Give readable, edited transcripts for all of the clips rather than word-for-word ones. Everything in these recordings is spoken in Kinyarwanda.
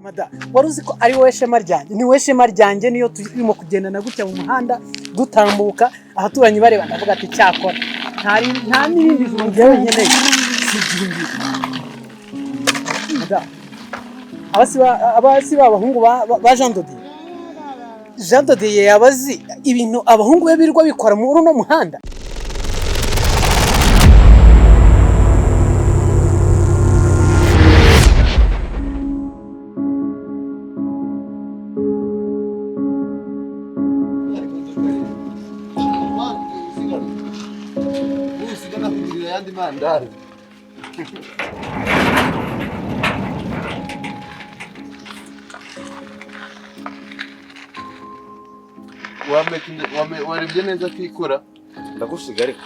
Mada waruzi ko ari wowe shema ryanjye ni wowe shema ryanjye niyo turimo kugendana gutya mu muhanda dutambuka ahaturanyi bareba ndavuga ati cyakora nta n'ibindi juru ngewe nkeneye sigingi Mada abasi b'abahungu ba Jean Dodier yabazi ibintu abahungu be birirwa bikora mu runo muhanda. Mandari. Warebye neza kwikora ndagusiga ariko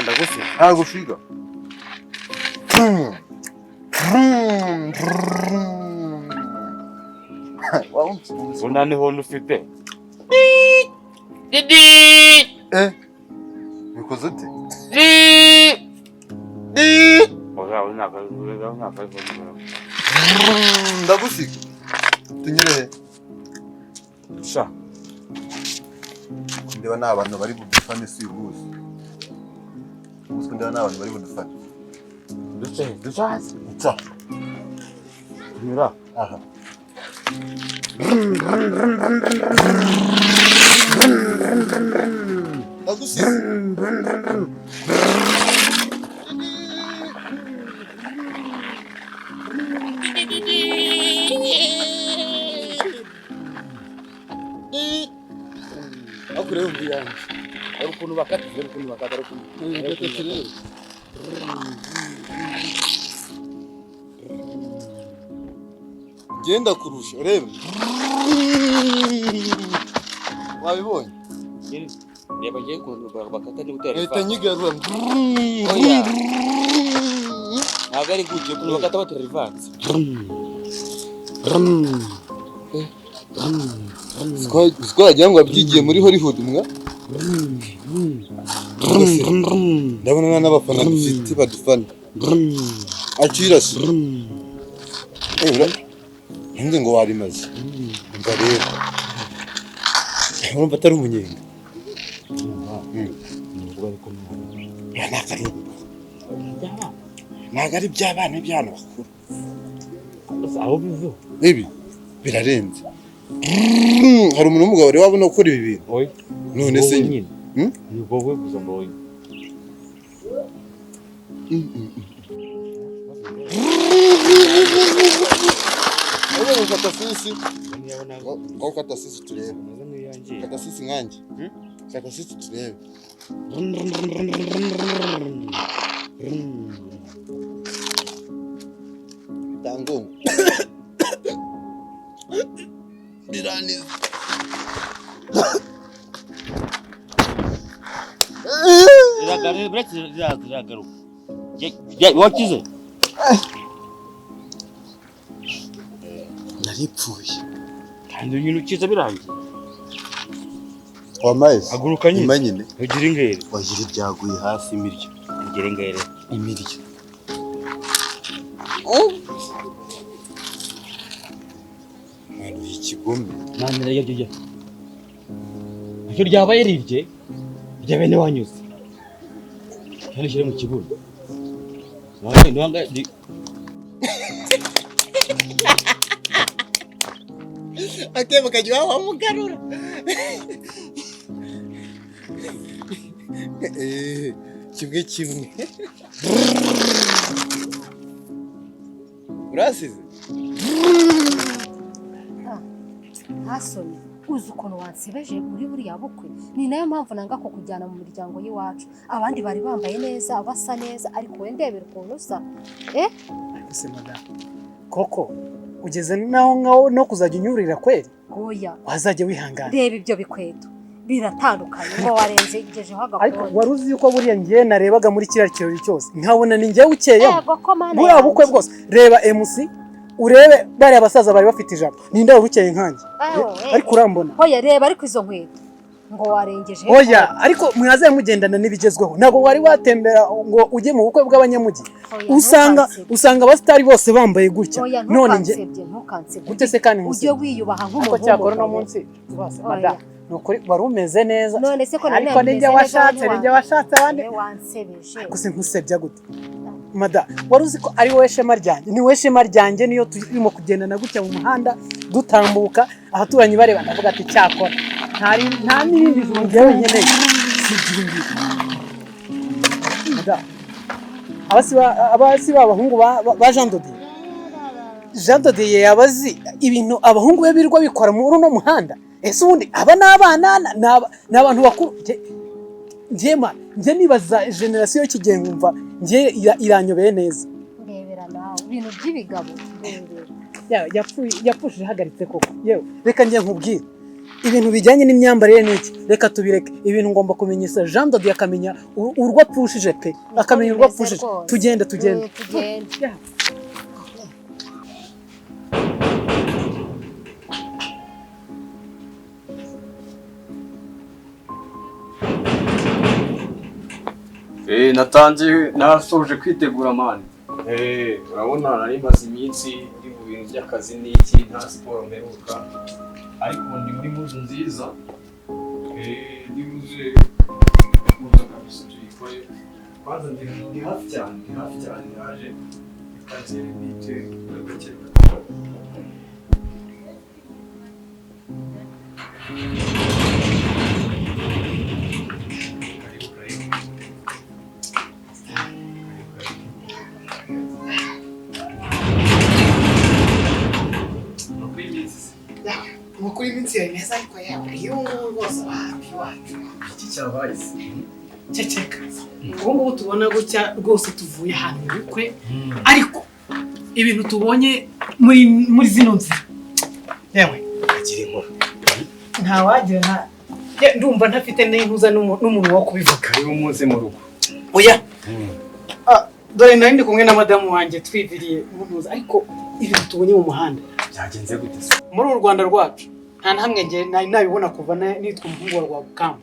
ndagusiga ntagusiga unani hono ufite bikoze ute ndagusiga tunyereye sha ndeba n'abantu bari budufane si ubuzi ndeba n'abantu bari budufane duce hasi nca nyura aha ndagusiga akure undi yanjye ukuntu bakatize ukuntu bakatara genda kurusha reba wabibonye reba ngiye ukuntu bakata ni gutera leta nyigarura oya ntabwo ari gutyo ukuntu bakata batera ivansi twagira ngo abyigiye muri Hollywood mwa ndabona n'abafana dufite badufana akirasi nzi ngo warimaze mva rero urumva atari umunyenga ntabwo ari iby'abana iby'abantu bakuru ibi birarenze hari umuntu w'umugabo wari wabona gukora ibi bintu none se nyine ni wowe gusa mbonye ukata sisi ukata sisi turebe ukata sisi nkanjye ukata sisi turebe tango biraniza iragaruka wakize naripfuye kandi nyine ukiza birangiye wamaze aguruka nyine nyine ugira ingere wagira ibyaguye hasi imiryo ugira ingere imiryo mwana y'ikigome nandira yabyo icyo ryabaye rirye rya bene wanyuze kandi shyire mu kibuno nanga akeba kajya wamugarura kimwe urasize ntasoni uzi ukuntu wansebeje muri buriya bukwe ni nayo mpamvu nanga ko kujyana mu miryango y'iwacu abandi bari bambaye neza basa neza ariko we ndebera ukuntu usa ese Mada koko ugeze naho no kuzajya unyurira kweri oya wazajya wihangana reba ibyo bikweto biratandukanye ngo warenze igejeho ariko agakondo waruzi yuko buriya ngiye narebaga muri kiriya kirori cyose nkabona ni ngiye ukeyemo yego ko mana buriya bukwe bwose reba MC urebe bariya basaza bari bafite ijambo ninde wari ukeye nkanjye ariko urambona oya reba ariko izo nkweto ngo warengeje oya ariko mwaze mugendana n'ibigezweho ntabwo wari watembera ngo ujye mu bukwe bw'abanyamujyi usanga abasitari bose bambaye gutya none ntukansebye gute se kandi ujye wiyubaha nk'umuntu ariko cyakora no munsi bose mada nukuri wari umeze neza none se ko ariko ninjye washatse abandi wansebeje gusa nkusebya gute mada wari uzi ko ari wowe shema ryanjye ni wowe shema ryanjye niyo turimo kugendana gutya mu muhanda dutambuka abaturanyi bareba ndavuga ati cyakora nta n'ibindi bintu njyewe nkeneye si igihumbi mada abasi b'abahungu ba Jean Dodier yabazi ibintu abahungu be birirwa bikora muri uno muhanda ese ubundi aba n'abana n'abantu bakuru njye nibaza generasiyo y'ikigenge nkumva njye iranyobeye neza ndebera nawe ibintu by'ibigabo yapfushije ihagaritse koko yewe reka njye nkubwire ibintu bijyanye n'imyambarire n'iki reka tubireke ibintu ngomba kumenyesha Jean Dodier akamenya urwo apfushije pe akamenya urwo apfushije tugende nasoje kwitegura mani. Urabona nari maze iminsi ndi mu bintu by'akazi n'iki nta siporo mperuka ariko ndi muri muzu nziza ndibuze kuza kabisa tuyikore kwanza ndi hafi cyane naje ikazere bite gake Mukuri iminsi yawe neza ariko yawe iyo rwose wapi iki cyabaye ceceka ubu ngubu tubona gutya rwose tuvuye ahantu mu bukwe ariko ibintu tubonye muri zino nzira yewe agira inkuru ntawagira ndumva ntafite n'intuza n'umuntu wo kubivuga ariwo muze mu rugo oya dore nari ndi kumwe na madamu wanjye twiviriye umunuza ariko ibintu tubonye mu muhanda byagenze gute muri uru Rwanda rwacu nta hamwe nge nabibona kuva nitwa umuhungu wa Rwabukamba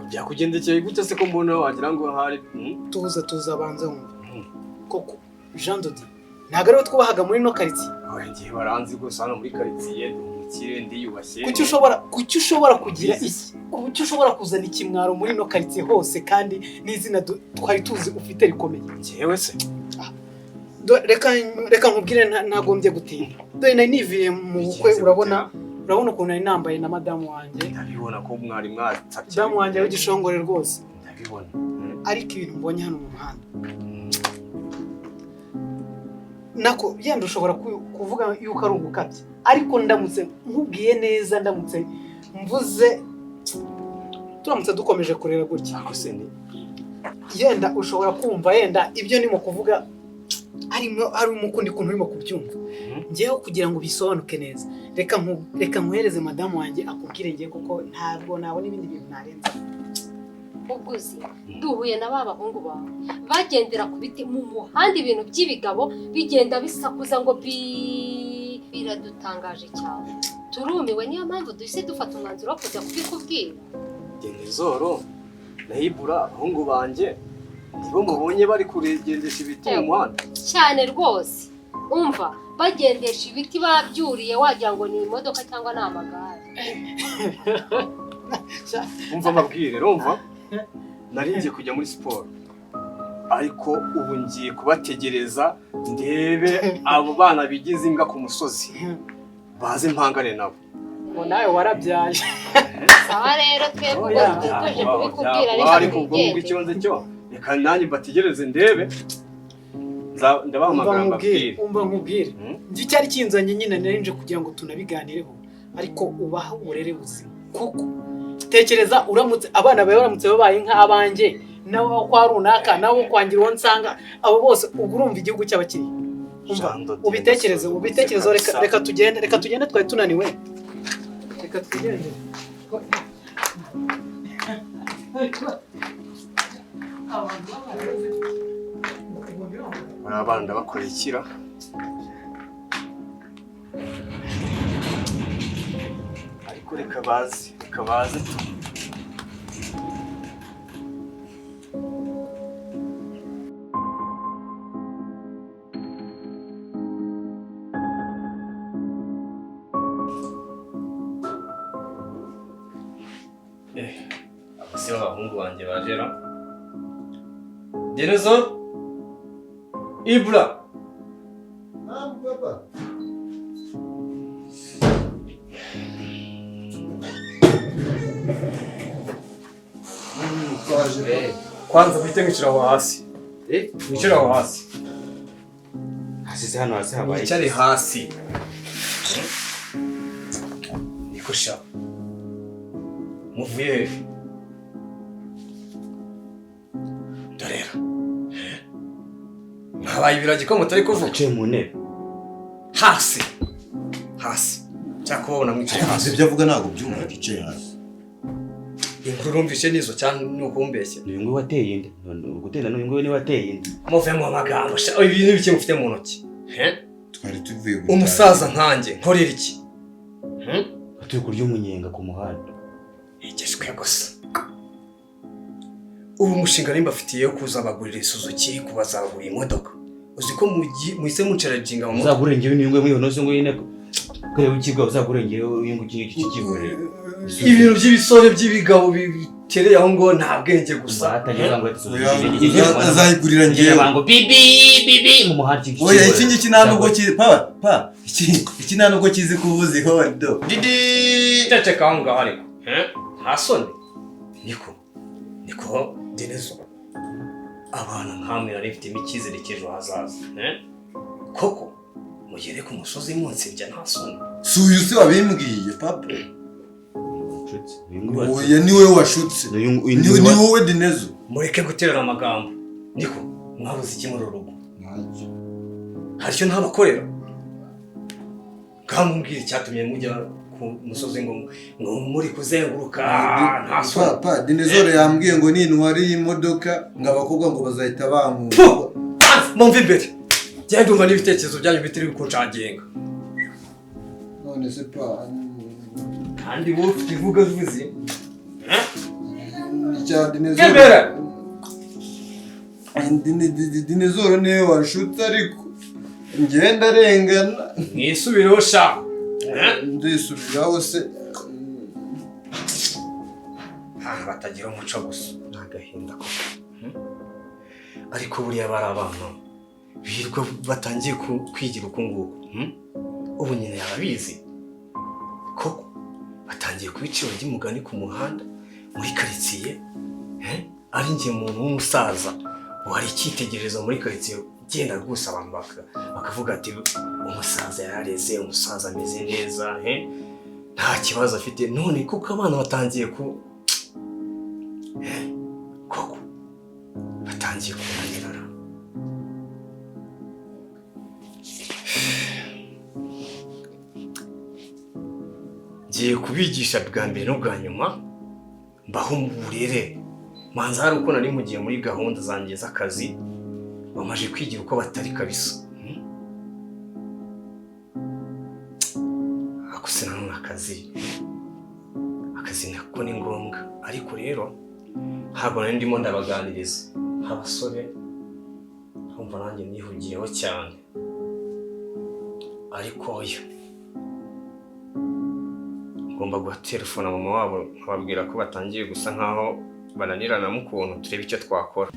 byakugendekeye gute se ko mbona wagira ngo hari tuza abanza koko Jean Dodier ntabwo ariwe twubahaga muri no quartier ngiye baranzi gusa hano muri quartier umukire ndiyubashye kuki ushobora kugira iki kuki ushobora kuzana ikimwaro muri no quartier hose kandi n'izina twari tuzi ufite rikomeye njyewe se reka nkubwire ntagombye gutinda dore nari niviriye mu bukwe urabona ukuntu nari nambaye na madamu wanjye ndabibona ko mwari mwatsabye madamu wanjye w'igishongore rwose ndabibona ariko ibintu mbonye hano mu muhanda nako yenda ushobora kuvuga yuko ari ugukabya ariko ndamutse nkubwiye neza ndamutse mvuze turamutse dukomeje kurera gutya yenda ushobora kumva yenda ibyo nimo kuvuga hari umukundi kuntu urimo kubyumva ngewe kugira ngo bisobanuke neza reka nkuhereze madamu wanjye akubwire ngiye kuko ntabwo nabona ibindi bintu narenza uguzi duhuye na ba bahungu bawe bagendera ku biti mu muhanda ibintu by'ibigabo bigenda bisakuza ngo biradutangaje cyane turumiwe niyo mpamvu duhise dufata umwanzuro wo kujya kubikubwira Denizoro na Ibura abahungu banjye nibo mubonye bari kuregendesha ibiti mu muhanda cyane rwose umva bagendesha ibiti babyuriye wagira ngo ni imodoka cyangwa ni amagare umva amabwire urumva naringiye kujya muri siporo ariko ubu ngiye kubategereza ndebe abo bana bigize imbwa ku musozi baze mpangane nabo ngo nawe warabyaye sawa rero twebwe tuje kubikubwira ariko ubwo icyonze cyo reka nanjye bategereze ndebe ndabahamagara mbabwire umva nkubwire njye cyari kinzanye nyine narinje kugira ngo tunabiganireho ariko ubaha uburere buzima kuko tekereza uramutse abana bawe baramutse babaye nk'abanjye nawe kwa runaka nawe kwangira uwo nsanga abo bose urumva igihugu cy'abakiriya umva ubitekerezo reka tugende twari tunaniwe reka tugende abana ndabakorera ikira ariko reka reka baze tu. Abasi b'abahungu banjye bajera. Dinosaur Ibra. Papa. Kwanza ufite nk'icira aho hasi. Wicira aho hasi. Hasize hano hasi habaye. Wicare hasi. Niko sha. Muvuye he? Ndarera. Mwabaye ibiragi ko mutari kuvuga. Aciye mu ntebe. Hasi. Hasi. Cyakubona mwicaye hasi. Ibyo avuga ntabwo byumva gicaye hasi. Inkuru urumvishe nizo cyane nukumbeshye. Ni ingwe wateye inde. Gutera no ingwe ni wateye inde. Muve mu magambo sha. Ibi ni bike mufite mu ntoki. Twari tuvuye gutaha. Umusaza nkanjye nkorera iki? Atuye kurya umunyenga ku muhanda. Igeshwe gusa. Ubu mushinga nimba afitiye kuza bagurira Suzuki kubazagura imodoka. Uziko muhise mucarajinga mu uzagurengera n'ingwe muri hono ngo yine kare ukigwa uzagurengera uyungu kigikigore. Ibintu by'ibisore by'ibigabo bitereye aho ngo nta bwenge gusa. Atagira ngo azayigurira ngiye. Bango bibi mu muhanda iki. Oya iki ngiki ntabwo pa iki ntabwo kizi kuvuza ihondo. Didi tete kanga ariko. Ntasone. Niko Dinezo. Abana nkamwe narifite imikizere cy'ejo hazaza. Koko mugere ku musozi munsi bya ntasone. Suyu se wabimbwiye papa. Oya niwe washutse. Ni wowe Dinezo. Mureke guterana amagambo. Niko mwabuze iki muri rugo? Haricyo ntabakorera. Kamumbwira icyatumye mujya ku musozi ngo muri kuzenguruka ntasone. Papa Dinezo yambwiye ngo nintwari imodoka ngabakobwa ngo bazahita bankuka. Mumve imbere. Genda umva n'ibitekerezo byanyu bitiri bikuncagenga. None se pa kandi wowe ufite ivuga zuzi. Icya Dinezo. Kebera. Dinezo niwe washutse ariko ngenda rengana. Mwisubireho sha. Ndisubiraho se. Batagira umuco gusa. Nagahinda ko. Ariko buriya bari abana. Birwa batangiye kwigira uko nguko. Ubu nyine yababizi. Koko batangiye kubiciro ry'umugani ku muhanda muri karitsiye. Ari ngiye umuntu w'umusaza wari icyitegererezo muri karitsiye genda gusa abantu bakavuga ati umusaza yarareze, umusaza ameze neza, nta kibazo afite. None kuko abana batangiye koko batangiye kunanirana. Ngiye kubigisha bwa mbere no bwa nyuma mbaho mu burere. Manza hari uko nari mugiye muri gahunda zanjye z'akazi bamaje kwigira uko batari kabisa. Akuse nanone akazi nako ni ngombwa, ariko rero ntabwo nari ndimo ndabaganiriza abasore nkumva nanjye nihugiyeho cyane. Ariko oya ngomba gutelefona mama wabo nkababwira ko batangiye gusa nkaho bananirana mu kuntu turebe icyo twakora.